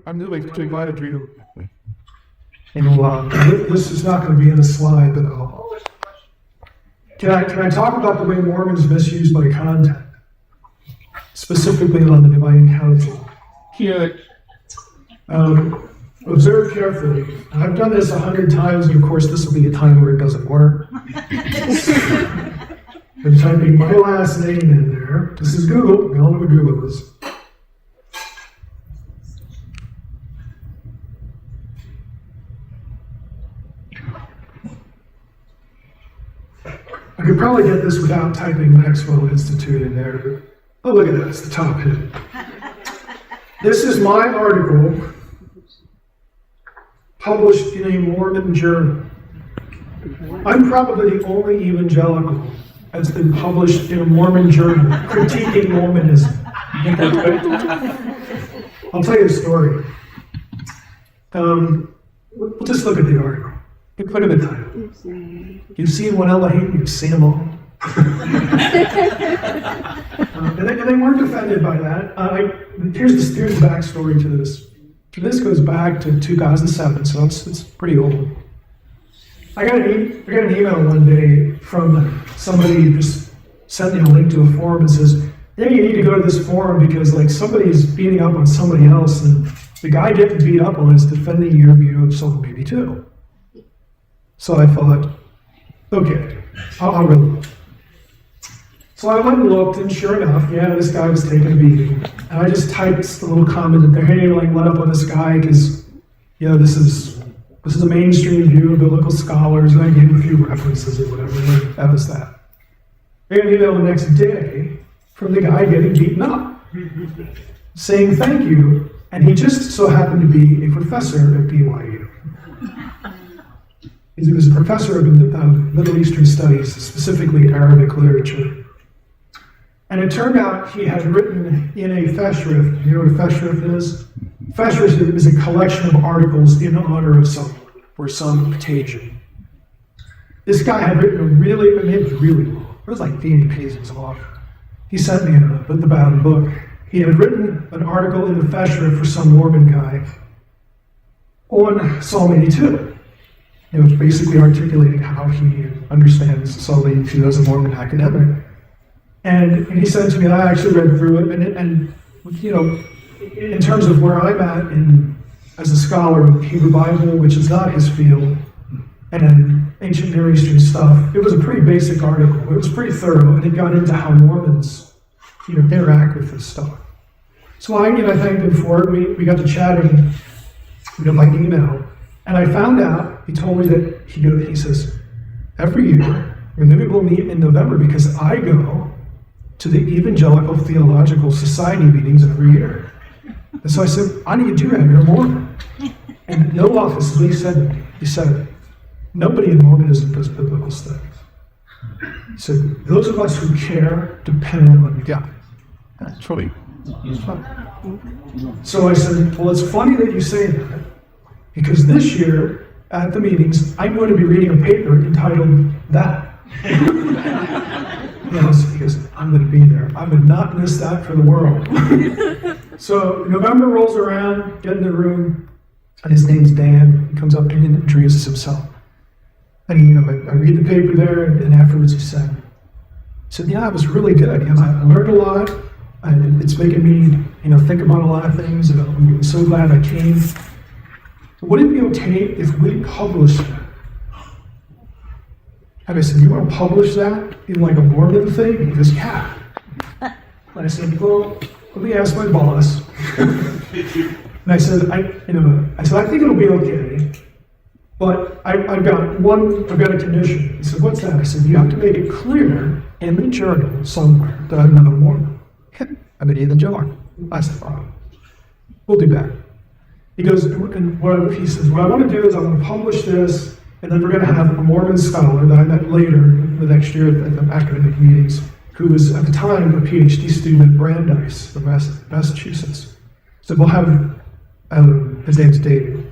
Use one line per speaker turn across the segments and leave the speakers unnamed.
I'm really glad you.
And this is not going to be in the slide, but can I talk about the way Mormons misuse my content, specifically on the divine council?
Here,
Observe carefully. I've done this 100 times, and of course, this will be a time where it doesn't work. I'm typing my last name in there. This is Google. We all know what Google is. I could probably get this without typing Maxwell Institute in there. Oh, look at that. It's the top hit. This is my article published in a Mormon journal. I'm probably the only evangelical that's been published in a Mormon journal critiquing Mormonism. I'll tell you a story. We'll just look at the article. You put it in the title. You've seen one Elohim, you've seen them all. And they weren't offended by that. Here's the backstory to this. This goes back to 2007, so it's pretty old. I got an email one day from somebody who just sent me a link to a forum and says, "Yeah, you need to go to this forum because like somebody is beating up on somebody else, and the guy getting beat up on is defending your view of Soul Baby 2." So I thought, okay, I'll read it. So I went and looked, and sure enough, yeah, this guy was taking a beating. And I just typed a little comment in there, hey, like, let up on this guy, because, you know, this is a mainstream view of biblical scholars, and I gave a few references or whatever, and that was that. I got an email the next day from the guy getting beaten up, saying thank you, and he just so happened to be a professor at BYU. He was a professor of Middle Eastern studies, specifically Arabic literature. And it turned out he had written in a feshrift. You know what a feshrift is? Feshrift is a collection of articles in honor of someone or some occasion. This guy had written it was really long. It was like 80 pages long. He sent me the bound book. He had written an article in the feshrift for some Mormon guy on Psalm 82. It was basically articulating how he understands Psalm 82 as a Mormon academic. And he said to me, I actually read through it, and you know, in terms of where I'm at as a scholar of Hebrew Bible, which is not his field, and ancient Near Eastern stuff, it was a pretty basic article. It was pretty thorough, and it got into how Mormons, you know, interact with this stuff. So I thanked him for it. We got to chatting, by email, and I found out, he told me that he says, every year, and maybe we'll meet in November because I go to the Evangelical Theological Society meetings every year. And so I said, I need to do that, you're Mormon. And no office, he said, nobody in Mormonism does biblical studies. He said, those of us who care depend on God.
that's really.
So I said, well, it's funny that you say that, because this year at the meetings, I'm going to be reading a paper entitled That. Yes, because I'm going to be there. I would not miss that for the world. So November rolls around, get in the room, and his name's Dan. He comes up to me and introduces himself. And I read the paper there, and afterwards he said, yeah, it was really good. I learned a lot, and it's making me, think about a lot of things, and I'm so glad I came. Would it be okay if we published that? And I said, you want to publish that in like a Mormon thing? And he goes, yeah. And I said, well, let me ask my boss. And I said, I think it'll be okay, but I've got a condition. He said, what's that? I said, you have to make it clear in the journal somewhere that I'm not a Mormon. I'm an evangelical. That's the problem. We'll do that. He goes, and he says, what I want to do is I want to publish this, and then we're going to have a Mormon scholar that I met later the next year at the academic meetings, who was at the time a PhD student at Brandeis from Massachusetts. So we'll have, his name's Dave.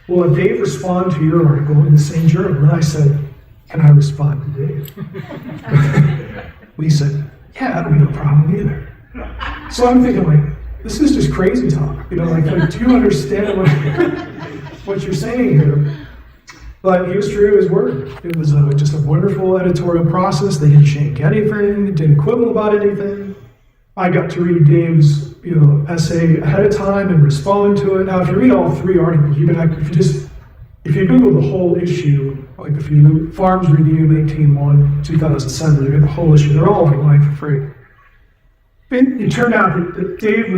Will Dave respond to your article in the same journal? And I said, can I respond to Dave? We said, yeah, that'll be no problem either. So I'm thinking, like, this is just crazy talk. You know, like do you understand what you're saying here? But he was true to his word. It was just a wonderful editorial process. They didn't shake anything, didn't quibble about anything. I got to read Dave's essay ahead of time and respond to it. Now, if you read all 3 articles, if you Google the whole issue, like if you do Farms Review 18/1/2007, you get the whole issue. They're all online for free. It turned out that Dave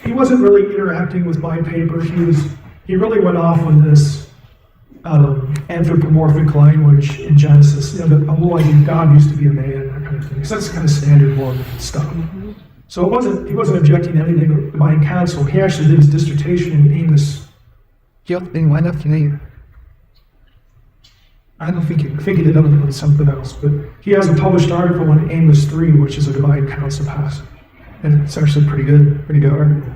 wasn't really interacting with my paper. He really went off on this anthropomorphic language in Genesis. The whole idea God used to be a man, that kind of thing. So that's kind of standard Mormon stuff. So he wasn't objecting to anything to divine counsel. He actually did his dissertation in Amos. I don't think he did other than something else, but he has a published article on Amos 3, which is a divine counsel passage. And it's actually pretty good article.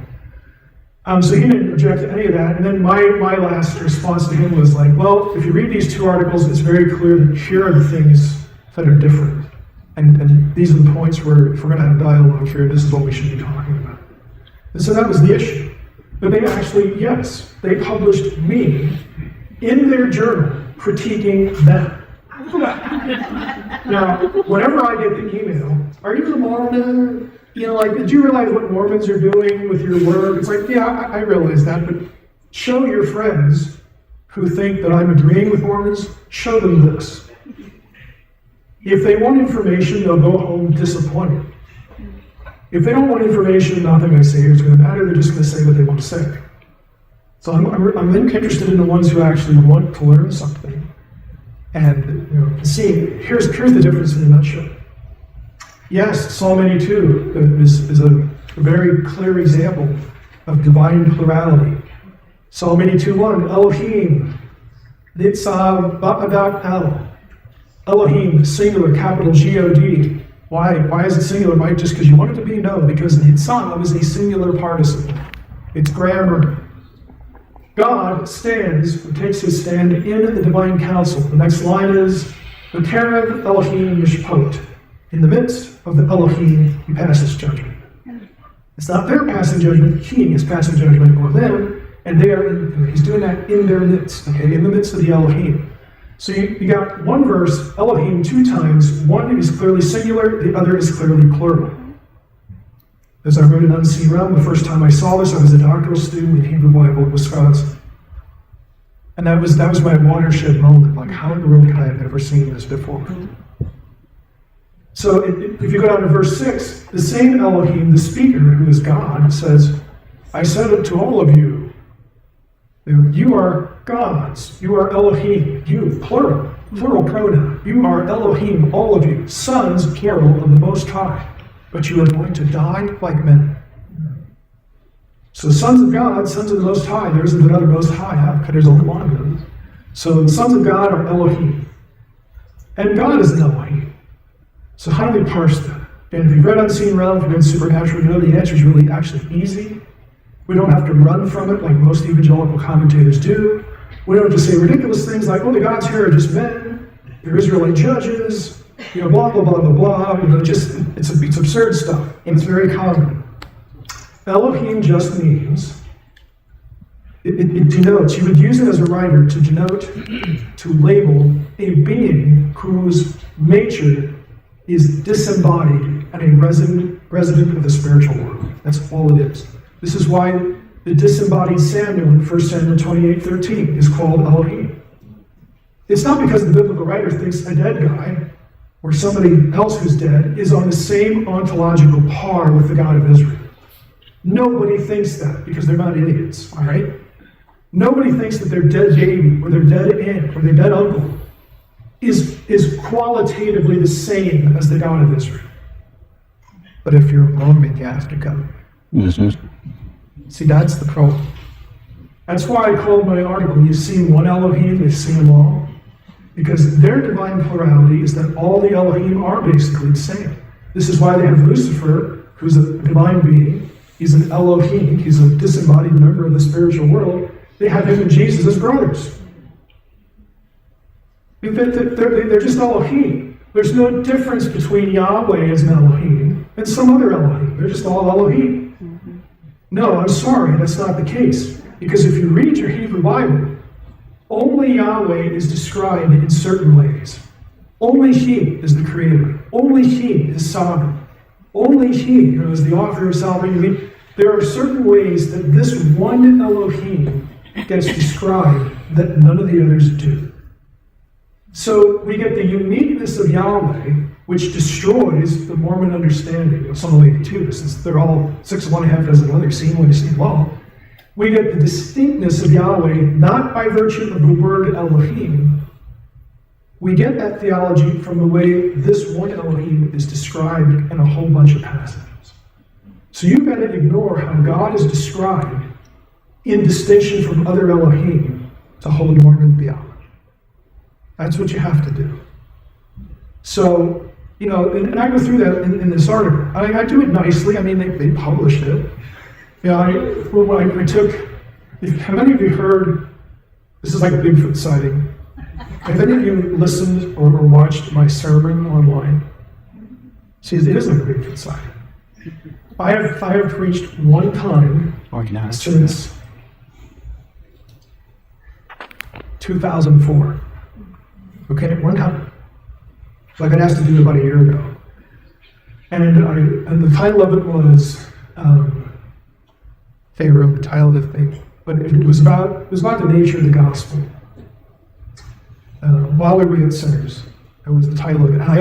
So he didn't object to any of that. And then my last response to him was like, well, if you read these 2 articles, it's very clear that here are the things that are different. And these are the points where if we're going to have dialogue here, this is what we should be talking about. And so that was the issue. But they actually, yes, they published me in their journal critiquing them. Now, whenever I get the email, are you the Mormon? Did you realize what Mormons are doing with your work? It's like, yeah, I realize that, but show your friends who think that I'm agreeing with Mormons, show them this. If they want information, they'll go home disappointed. If they don't want information, nothing I say is going to matter. They're just going to say what they want to say. So I'm interested in the ones who actually want to learn something. And see, here's the difference in a nutshell. Yes, Psalm 82 is a very clear example of divine plurality. Psalm 82:1, Elohim, Nitzah Ba'adat El. Elohim, singular, capital G-O-D. Why is it singular, Mike? Just because you want it to be? No, because Nitzah is a singular participle. It's grammar. God takes his stand in the divine council. The next line is, V'kerev Elohim Mishpot. In the midst of the Elohim, he passes judgment. It's not their passing judgment, he is passing judgment over them, and he's doing that in their midst, okay, in the midst of the Elohim. So you got one verse, Elohim 2 times, one is clearly singular, the other is clearly plural. As I wrote in Unseen Realm, the first time I saw this, I was a doctoral student in Hebrew Bible at Wisconsin. And that was my watershed moment, like how in the world could I have never seen this before? So if you go down to verse 6, the same Elohim, the speaker, who is God, says, I said it to all of you, you are gods, you are Elohim, you, plural pronoun, you are Elohim, all of you, sons, plural, of the Most High, but you are going to die like men. So sons of God, sons of the Most High, there isn't another Most High, because there's only one of them. So the sons of God are Elohim, and God is an Elohim. So how do we parse that? And if you've read Unseen Realm, if you've read Supernatural, you know the answer is really actually easy. We don't have to run from it like most evangelical commentators do. We don't have to say ridiculous things like, the gods here are just men, they're Israelite judges, blah, blah, blah, blah, blah. It's absurd stuff, and it's very common. Elohim just means, it denotes, you would use it as a writer to denote, to label a being whose nature is disembodied and a resident of the spiritual world. That's all it is. This is why the disembodied Samuel in 1 Samuel 28:13 is called Elohim. It's not because the biblical writer thinks a dead guy or somebody else who's dead is on the same ontological par with the God of Israel. Nobody thinks that because they're not idiots, all right? Nobody thinks that their dead baby or their dead aunt or their dead uncle is qualitatively the same as the God of Israel. But if you're Mormon, you have to come. See, that's the problem. That's why I called my article, You've Seen One Elohim, You've Seen Them All. Because their divine plurality is that all the Elohim are basically the same. This is why they have Lucifer, who's a divine being. He's an Elohim. He's a disembodied member of the spiritual world. They have him and Jesus as brothers. They're just Elohim. There's no difference between Yahweh as an Elohim and some other Elohim. They're just all Elohim. No, I'm sorry, that's not the case. Because if you read your Hebrew Bible, only Yahweh is described in certain ways. Only He is the Creator. Only He is sovereign. Only He is the author of salvation. I mean, there are certain ways that this one Elohim gets described that none of the others do. So we get the uniqueness of Yahweh, which destroys the Mormon understanding of Psalm 82, since they're all 6 of one, half dozen others, seen when you see law. We get the distinctness of Yahweh not by virtue of the word Elohim. We get that theology from the way this one Elohim is described in a whole bunch of passages. So you've got to ignore how God is described in distinction from other Elohim to hold Mormon theology. That's what you have to do. So, and I go through that in this article. I do it nicely. I mean, they published it. I took, how many of you heard, this is like a Bigfoot sighting. Have any of you listened or watched my sermon online? See, it is like a Bigfoot sighting. I have preached one time since 2004. Okay, one time. So I got asked to do it about a year ago. And the title of it was, Pharaoh, the title of the thing. But it was about the nature of the gospel. While we were sinners. That was the title of it. And I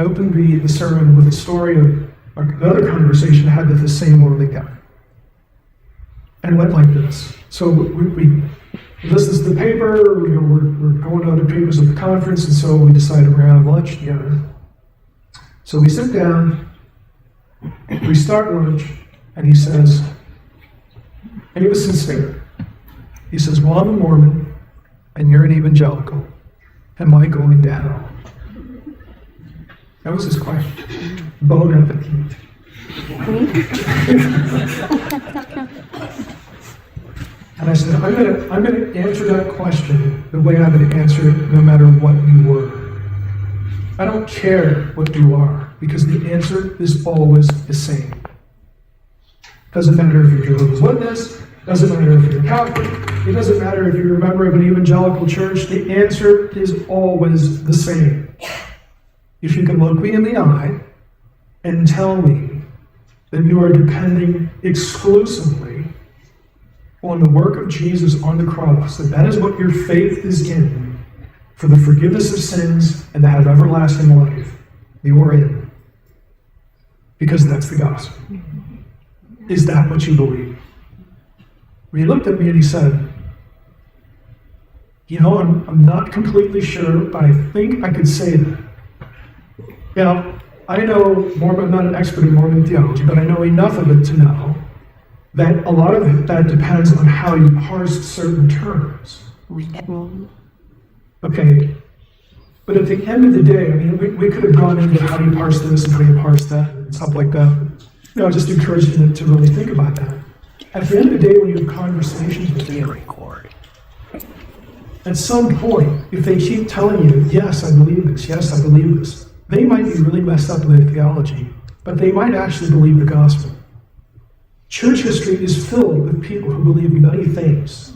opened the sermon with a story of another conversation I had with the same worldly guy. And it went like this. So this is the paper, we're going to other papers at the conference, and so we decided we're going to have lunch together. So we sit down, we start lunch, and he says, and he was sincere. He says, well, I'm a Mormon, and you're an evangelical. Am I going to hell? That was his question. Bon appetit. And I said, I'm going to answer that question the way I'm going to answer it no matter what you were. I don't care what you are, because the answer is always the same. Doesn't matter if you're Jehovah's Witness, doesn't matter if you're Catholic, it doesn't matter if you're a member of an evangelical church, the answer is always the same. If you can look me in the eye and tell me that you are depending exclusively on the work of Jesus on the cross, that is what your faith is in, for the forgiveness of sins and to have everlasting life, you are in. Because that's the gospel. Is that what you believe? He looked at me and he said, I'm not completely sure, but I think I could say that. I know Mormon, I'm not an expert in Mormon theology, but I know enough of it to know that a lot of that depends on how you parse certain terms. Okay, but at the end of the day, I mean, we could have gone into how do you parse this and how do you parse that and stuff like that. I just encourage you to really think about that. At the end of the day, when you have conversations with them, at some point, if they keep telling you, yes, I believe this, they might be really messed up in their theology, but they might actually believe the gospel. Church history is filled with people who believe many things,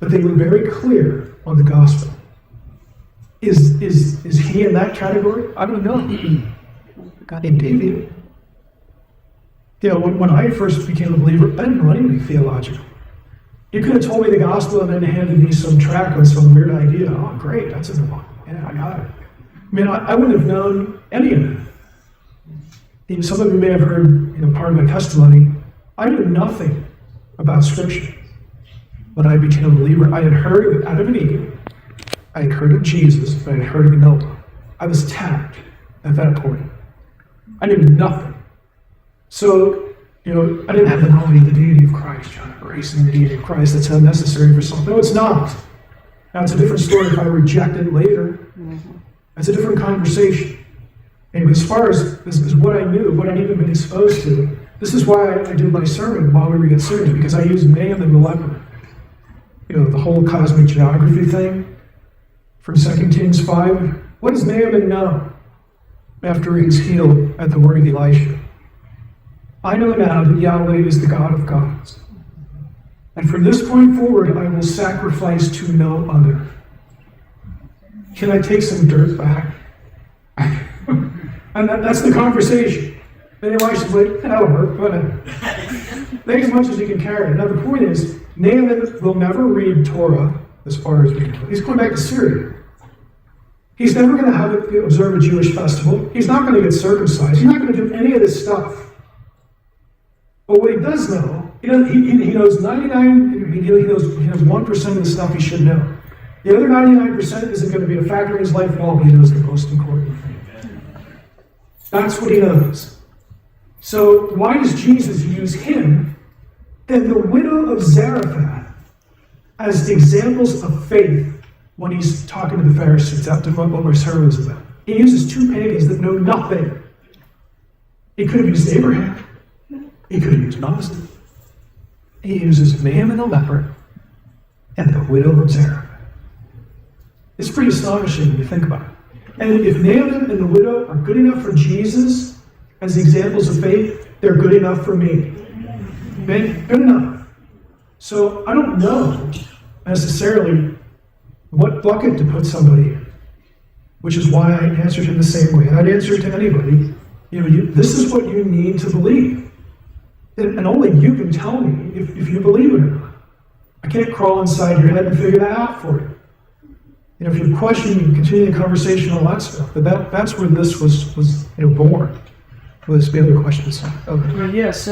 but they were very clear on the gospel. Is he in that category? I don't know. In David. When I first became a believer, I didn't know anything theological. You could have told me the gospel and then handed me some track on some weird idea. Oh, great, that's a good one. Yeah, I got it. I mean, I wouldn't have known any of it. Even some of you may have heard, part of my testimony. I knew nothing about Scripture. When I became a believer, I had heard of Adam and Eve. I had heard of Jesus, but I had heard of Noah. I was tapped at that point. I knew nothing. So, I didn't have the knowledge of the deity of Christ, embracing the deity of Christ. That's unnecessary for something. No, it's not. Now, it's a different story if I reject it later. That's a different conversation. And as far as what I knew, what I'd even been exposed to, this is why I did my sermon while we were getting serious, because I used Mayhem and the leper. The whole cosmic geography thing from 2 Kings 5. What does Naaman know after he's healed at the word of Elisha? I know now that Yahweh is the God of gods. And from this point forward, I will sacrifice to no other. Can I take some dirt back? And that's the conversation. And Elisha's like, that'll work, whatever. Take as much as you can carry. Now the point is, Naaman will never read Torah as far as we can. He's going back to Syria. He's never going to observe a Jewish festival. He's not going to get circumcised. He's not going to do any of this stuff. But what he does know, he knows 99, he knows 1% of the stuff he should know. The other 99% isn't going to be a factor in his life at all, but he knows the most important thing. That's what he knows. So why does Jesus use him and the widow of Zarephath as examples of faith when he's talking to the Pharisees after what her sermon was about? He uses two pagans that know nothing. He could have used Abraham. He could have used Moses. He uses Naaman the leper and the widow of Zarephath. It's pretty astonishing when you think about it. And if Naaman and the widow are good enough for Jesus as examples of faith, they're good enough for me. Okay? Good enough. So I don't know necessarily what bucket to put somebody in, which is why I answered him the same way. I'd answer it to anybody. This is what you need to believe. And only you can tell me if you believe it or not. I can't crawl inside your head and figure that out for you. If you question, you can continue the conversation, all that stuff. But that's where this was born. Will this be other questions? Okay.
Yes.